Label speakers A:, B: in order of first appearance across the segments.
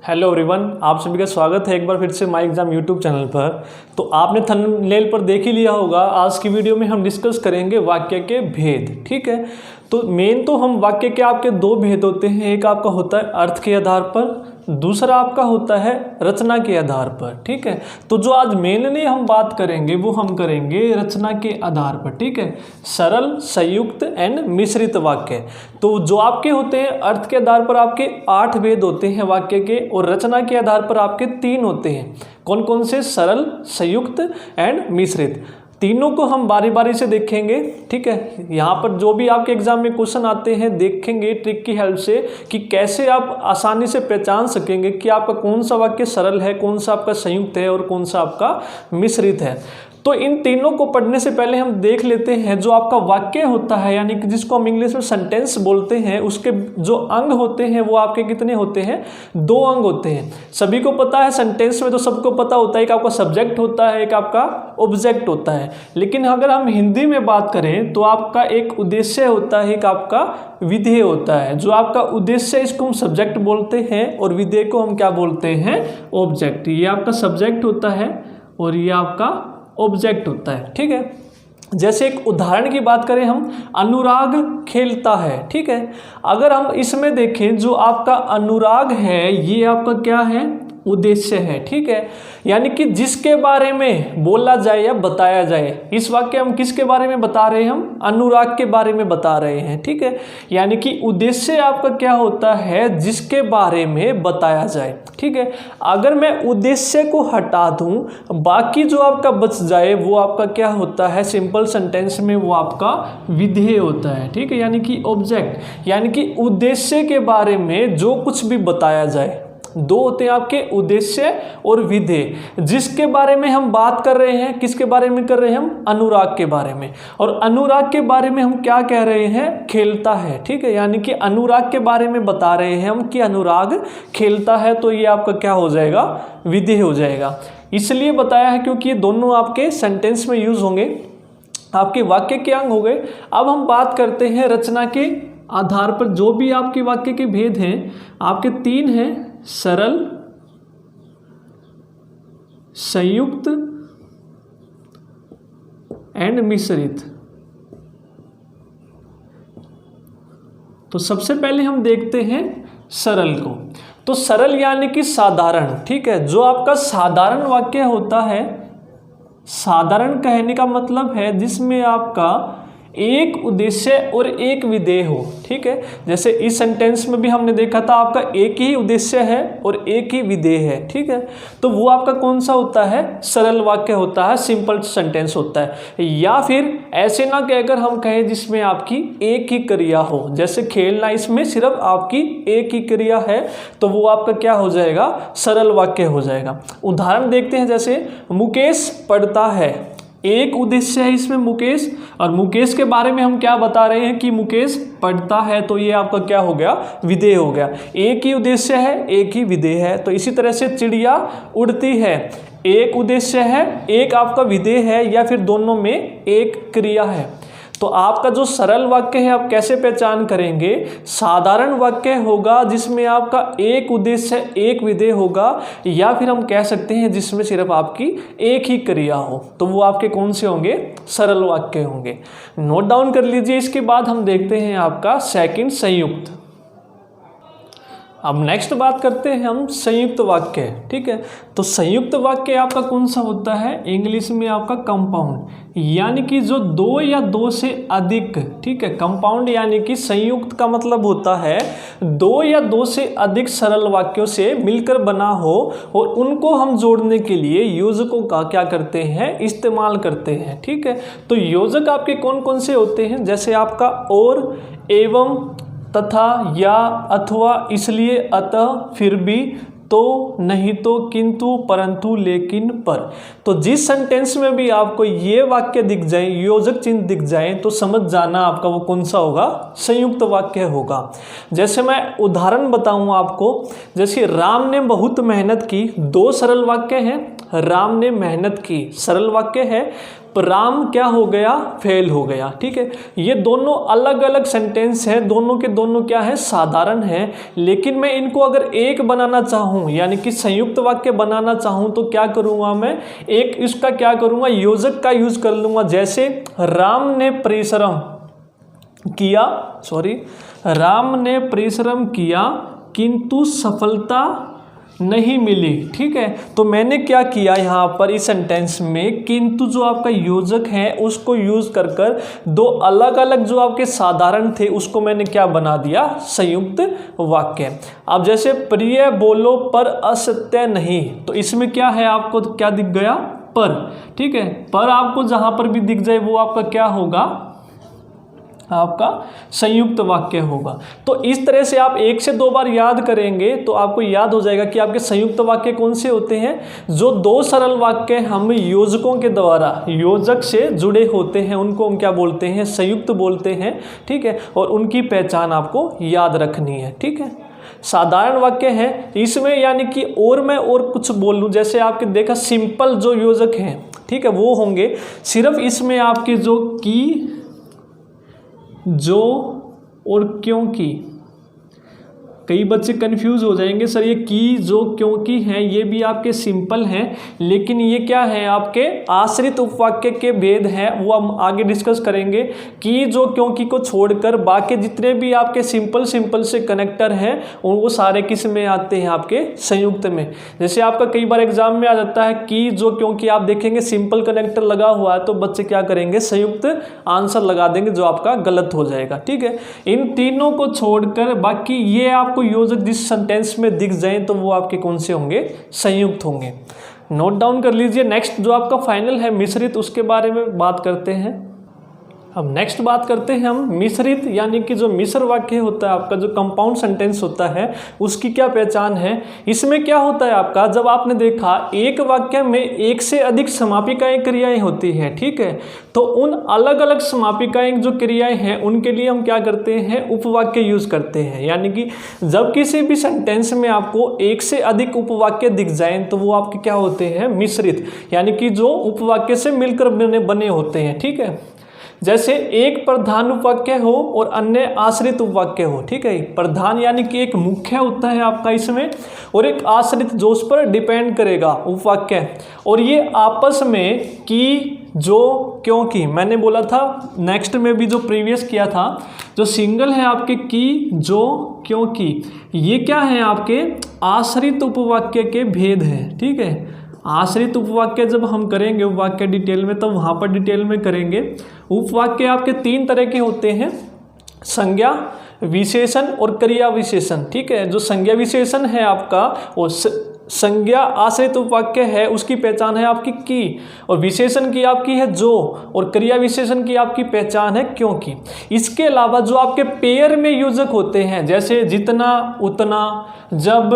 A: Hello everyone, आप सभी का स्वागत है एक बार फिर से माई एग्जाम यूट्यूब चैनल पर। तो आपने थंबनेल पर देख ही लिया होगा, आज की वीडियो में हम डिस्कस करेंगे वाक्य के भेद। ठीक है, तो मेन तो हम वाक्य के आपके दो भेद होते हैं, एक आपका होता है अर्थ के आधार पर, दूसरा आपका होता है रचना के आधार पर। ठीक है, तो जो आज मेनली हम बात करेंगे वो हम करेंगे रचना के आधार पर। ठीक है, सरल, संयुक्त एंड मिश्रित वाक्य। तो जो आपके होते हैं अर्थ के आधार पर आपके 8 भेद होते हैं वाक्य के, और रचना के आधार पर आपके 3 होते हैं। कौन कौन से? सरल, संयुक्त एंड मिश्रित। तीनों को हम बारी बारी से देखेंगे। ठीक है, यहाँ पर जो भी आपके एग्जाम में क्वेश्चन आते हैं देखेंगे ट्रिक की हेल्प से कि कैसे आप आसानी से पहचान सकेंगे कि आपका कौन सा वाक्य सरल है, कौन सा आपका संयुक्त है और कौन सा आपका मिश्रित है। तो इन तीनों को पढ़ने से पहले हम देख लेते हैं जो आपका वाक्य होता है, यानी कि जिसको हम इंग्लिश में सेंटेंस बोलते हैं, उसके जो अंग होते हैं वो आपके कितने होते हैं? 2 अंग होते हैं। सभी को पता है सेंटेंस में तो सबको पता होता है, एक आपका सब्जेक्ट होता है, एक आपका ऑब्जेक्ट होता है। लेकिन अगर हम हिंदी में बात करें तो आपका एक उद्देश्य होता है, एक आपका विधेय होता है। जो आपका उद्देश्य है इसको हम सब्जेक्ट बोलते हैं और विधेय को हम क्या बोलते हैं? ऑब्जेक्ट। ये आपका सब्जेक्ट होता है और ये आपका ऑब्जेक्ट होता है। ठीक है, जैसे एक उदाहरण की बात करें हम, अनुराग खेलता है। ठीक है, अगर हम इसमें देखें जो आपका अनुराग है ये आपका क्या है? उद्देश्य है। ठीक है, यानी कि जिसके बारे में बोला जाए या बताया जाए। इस वाक्य हम किसके बारे में बता रहे हैं? हम अनुराग के बारे में बता रहे हैं। ठीक है, यानी कि उद्देश्य आपका क्या होता है? जिसके बारे में बताया जाए। ठीक है, अगर मैं उद्देश्य को हटा दूं, बाकी जो आपका बच जाए वो आपका क्या होता है? सिंपल सेंटेंस में वो आपका विधेय होता है। ठीक है, यानी कि ऑब्जेक्ट, यानी कि उद्देश्य के बारे में जो कुछ भी बताया जाए। 2 होते हैं आपके, उद्देश्य और विधेय। जिसके बारे में हम बात कर रहे हैं, किसके बारे में कर रहे हैं हम? अनुराग के बारे में। और अनुराग के बारे में हम क्या कह रहे हैं? खेलता है। ठीक है, यानी कि अनुराग के बारे में बता रहे हैं हम कि अनुराग खेलता है, तो ये आपका क्या हो जाएगा? विधेय हो जाएगा। इसलिए बताया है क्योंकि ये दोनों आपके सेंटेंस में यूज होंगे, आपके वाक्य के अंग हो गए। अब हम बात करते हैं रचना के आधार पर जो भी आपके वाक्य के भेद हैं, आपके 3 हैं, सरल, संयुक्त एंड मिश्रित। तो सबसे पहले हम देखते हैं सरल को। तो सरल यानी कि साधारण। ठीक है, जो आपका साधारण वाक्य होता है, साधारण कहने का मतलब है जिसमें आपका एक उद्देश्य और एक विधेय हो। ठीक है, जैसे इस सेंटेंस में भी हमने देखा था आपका एक ही उद्देश्य है और एक ही विधेय है। ठीक है, तो वो आपका कौन सा होता है? सरल वाक्य होता है, सिंपल सेंटेंस होता है। या फिर ऐसे ना कहकर हम कहें जिसमें आपकी एक ही क्रिया हो, जैसे खेलना, इसमें सिर्फ आपकी एक ही क्रिया है, तो वो आपका क्या हो जाएगा? सरल वाक्य हो जाएगा। उदाहरण देखते हैं, जैसे मुकेश पढ़ता है। एक उद्देश्य है इसमें मुकेश, और मुकेश के बारे में हम क्या बता रहे हैं कि मुकेश पढ़ता है, तो ये आपका क्या हो गया? विधेय हो गया। एक ही उद्देश्य है, एक ही विधेय है। तो इसी तरह से चिड़िया उड़ती है, एक उद्देश्य है, एक आपका विधेय है, या फिर दोनों में एक क्रिया है। तो आपका जो सरल वाक्य है आप कैसे पहचान करेंगे? साधारण वाक्य होगा जिसमें आपका एक उद्देश्य, एक विधेय होगा, या फिर हम कह सकते हैं जिसमें सिर्फ आपकी एक ही क्रिया हो, तो वो आपके कौन से होंगे? सरल वाक्य होंगे। नोट डाउन कर लीजिए। इसके बाद हम देखते हैं आपका सेकंड, संयुक्त। अब नेक्स्ट बात करते हैं हम संयुक्त वाक्य। ठीक है, तो संयुक्त वाक्य आपका कौन सा होता है? इंग्लिश में आपका कंपाउंड, यानी कि जो 2 या 2 से अधिक। ठीक है, कंपाउंड यानी कि संयुक्त का मतलब होता है 2 या 2 से अधिक सरल वाक्यों से मिलकर बना हो, और उनको हम जोड़ने के लिए योजकों का क्या करते हैं? इस्तेमाल करते हैं। ठीक है, तो योजक आपके कौन कौन से होते हैं? जैसे आपका और, एवं, तथा, या, अथवा, इसलिए, अतः, फिर भी, तो, नहीं तो, किंतु, परंतु, लेकिन, पर। तो जिस सेंटेंस में भी आपको ये वाक्य दिख जाए, योजक चिन्ह दिख जाए, तो समझ जाना आपका वो कौन सा होगा? संयुक्त वाक्य होगा। जैसे मैं उदाहरण बताऊं आपको, जैसे राम ने बहुत मेहनत की। 2 सरल वाक्य हैं, राम ने मेहनत की, सरल वाक्य है। राम क्या हो गया, फेल हो गया। ठीक है, ये दोनों अलग अलग सेंटेंस हैं, दोनों के दोनों क्या है, साधारण है। लेकिन मैं इनको अगर एक बनाना चाहूँ यानी कि संयुक्त वाक्य बनाना चाहूँ तो क्या करूँगा, मैं एक इसका क्या करूँगा, योजक का यूज कर लूँगा। जैसे राम ने परिश्रम किया, राम ने परिश्रम किया किंतु सफलता नहीं मिली। ठीक है, तो मैंने क्या किया यहाँ पर इस सेंटेंस में, किंतु जो आपका योजक है उसको यूज कर कर दो अलग अलग जो आपके साधारण थे उसको मैंने क्या बना दिया, संयुक्त वाक्य। अब जैसे प्रिय बोलो पर असत्य नहीं, तो इसमें क्या है, आपको क्या दिख गया, पर। ठीक है, पर आपको जहां पर भी दिख जाए वो आपका क्या होगा, आपका संयुक्त वाक्य होगा। तो इस तरह से आप 1 से 2 बार याद करेंगे तो आपको याद हो जाएगा कि आपके संयुक्त वाक्य कौन से होते हैं। जो 2 सरल वाक्य हम योजकों के द्वारा, योजक से जुड़े होते हैं, उनको हम क्या बोलते हैं, संयुक्त बोलते हैं। ठीक है, और उनकी पहचान आपको याद रखनी है। ठीक है, साधारण वाक्य है इसमें, यानी कि और मैं और कुछ बोल लूँ, जैसे आपके देखा सिंपल जो योजक हैं, ठीक है, वो होंगे सिर्फ इसमें आपके जो की, जो और क्योंकि। कई बच्चे कंफ्यूज हो जाएंगे, सर ये की, जो, क्योंकि हैं ये भी आपके सिंपल हैं, लेकिन ये क्या है, आपके आश्रित उपवाक्य के भेद हैं, वो हम आगे डिस्कस करेंगे। की, जो, क्योंकि को छोड़कर बाकी जितने भी आपके सिंपल से कनेक्टर हैं वो सारे किस में आते हैं, आपके संयुक्त में। जैसे आपका कई बार एग्जाम में आ जाता है की, जो, क्योंकि आप देखेंगे सिंपल कनेक्टर लगा हुआ है तो बच्चे क्या करेंगे, संयुक्त आंसर लगा देंगे जो आपका गलत हो जाएगा। ठीक है, इन तीनों को छोड़कर बाकी ये आपको योजक जिस सेंटेंस में दिख जाए तो वो आपके कौन से होंगे, संयुक्त होंगे। नोट डाउन कर लीजिए। नेक्स्ट जो आपका फाइनल है मिश्रित, उसके बारे में बात करते हैं। अब नेक्स्ट बात करते हैं हम मिश्रित, यानी कि जो मिश्र वाक्य होता है आपका, जो कंपाउंड सेंटेंस होता है उसकी क्या पहचान है। इसमें क्या होता है आपका, जब आपने देखा एक वाक्य में एक से अधिक समापिकाएं क्रियाएं होती हैं, ठीक है, तो उन अलग अलग समापिकाएं जो क्रियाएं हैं उनके लिए हम क्या करते हैं, उपवाक्य यूज करते हैं। यानी कि जब किसी भी सेंटेंस में आपको एक से अधिक उपवाक्य दिख जाए तो वो आपके क्या होते हैं, मिश्रित, यानी कि जो उपवाक्य से मिलकर बने होते हैं। ठीक है, जैसे एक प्रधान उपवाक्य हो और अन्य आश्रित उपवाक्य हो। ठीक है, प्रधान यानी कि एक मुख्य होता है आपका इसमें, और एक आश्रित जो उस पर डिपेंड करेगा उपवाक्य, और ये आपस में की, जो, क्योंकि मैंने बोला था नेक्स्ट में भी जो प्रीवियस किया था, जो सिंगल है आपके की, जो, क्योंकि, ये क्या है आपके आश्रित उपवाक्य के भेद हैं। ठीक है, आश्रित उपवाक्य जब हम करेंगे उपवाक्य डिटेल में, तो वहाँ पर डिटेल में करेंगे। उपवाक्य आपके 3 तरह के होते हैं, संज्ञा, विशेषण और क्रिया विशेषण। ठीक है, जो संज्ञा विशेषण है आपका, और संज्ञा आश्रित उपवाक्य है उसकी पहचान है आपकी की, और विशेषण की आपकी है जो, और क्रिया विशेषण की आपकी पहचान है क्योंकि। इसके अलावा जो आपके पेयर में योजक होते हैं, जैसे जितना, उतना, जब,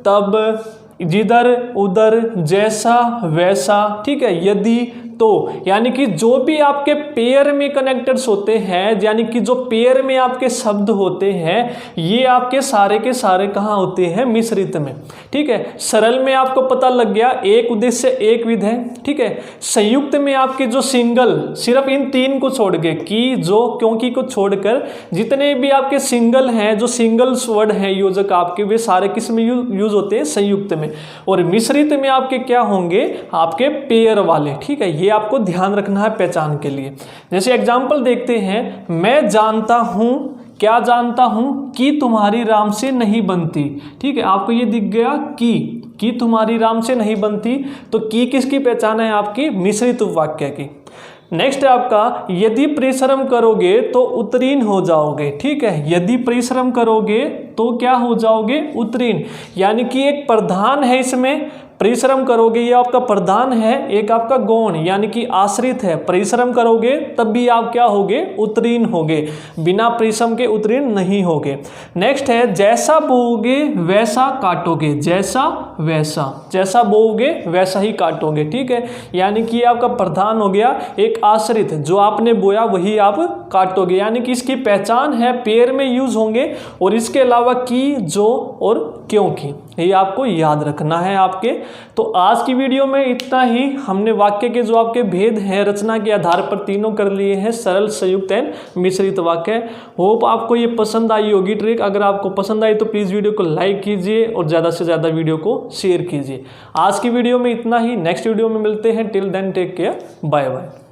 A: तब, जिधर, उधर, जैसा, वैसा, ठीक है, यदि, तो, यानी कि जो भी आपके पेयर में कनेक्टर्स होते हैं, यानी कि जो पेयर में आपके शब्द होते हैं, ये आपके सारे के सारे कहाँ होते हैं, मिश्रित में। ठीक है, सरल में आपको पता लग गया, एक उद्देश्य एक विध है। ठीक है, संयुक्त में आपके जो सिंगल, सिर्फ इन 3 को छोड़ के, की, जो, क्योंकि को छोड़कर जितने भी आपके सिंगल हैं, जो सिंगल्स वर्ड हैं योजक आपके, वे सारे किस में यूज होते हैं, संयुक्त में। और मिश्रित में आपके क्या होंगे, आपके पेयर वाले। ठीक है, ये आपको ध्यान रखना है पहचान के लिए। जैसे एग्जांपल देखते हैं, मैं जानता हूं, क्या जानता हूं, कि तुम्हारी राम से नहीं बनती। ठीक है, आपको ये दिख गया कि तुम्हारी राम से नहीं बनती, तो की किसकी पहचान है, आपकी मिश्रित उपवाक्य की। नेक्स्ट है आपका, यदि परिश्रम करोगे तो उत्तीर्ण हो जाओगे। ठीक है, यदि परिश्रम करोगे तो क्या हो जाओगे, उत्तीर्ण, यानी कि एक प्रधान है इसमें, परिश्रम करोगे ये आपका प्रधान है, एक आपका गौण यानी कि आश्रित है। परिश्रम करोगे तब भी आप क्या होगे, उत्तीर्ण होगे, बिना परिश्रम के उत्तीर्ण नहीं होगे। नेक्स्ट है, जैसा बोओगे वैसा काटोगे, जैसा वैसा, जैसा बोओगे वैसा ही काटोगे। ठीक है, यानी कि आपका प्रधान हो गया, एक आश्रित, जो आपने बोया वही आप काटोगे, यानी कि इसकी पहचान है पेयर में यूज होंगे, और इसके अलावा की, जो और क्योंकि, ये आपको याद रखना है आपके तो आज की वीडियो में इतना ही। हमने वाक्य के जो आपके भेद हैं रचना के आधार पर तीनों कर लिए हैं, सरल, संयुक्त एंड मिश्रित वाक्य। होप आपको ये पसंद आई होगी ट्रिक। अगर आपको पसंद आई तो प्लीज़ वीडियो को लाइक कीजिए और ज़्यादा से ज़्यादा वीडियो को शेयर कीजिए। आज की वीडियो में इतना ही, नेक्स्ट वीडियो में मिलते हैं। Till then take care, bye bye.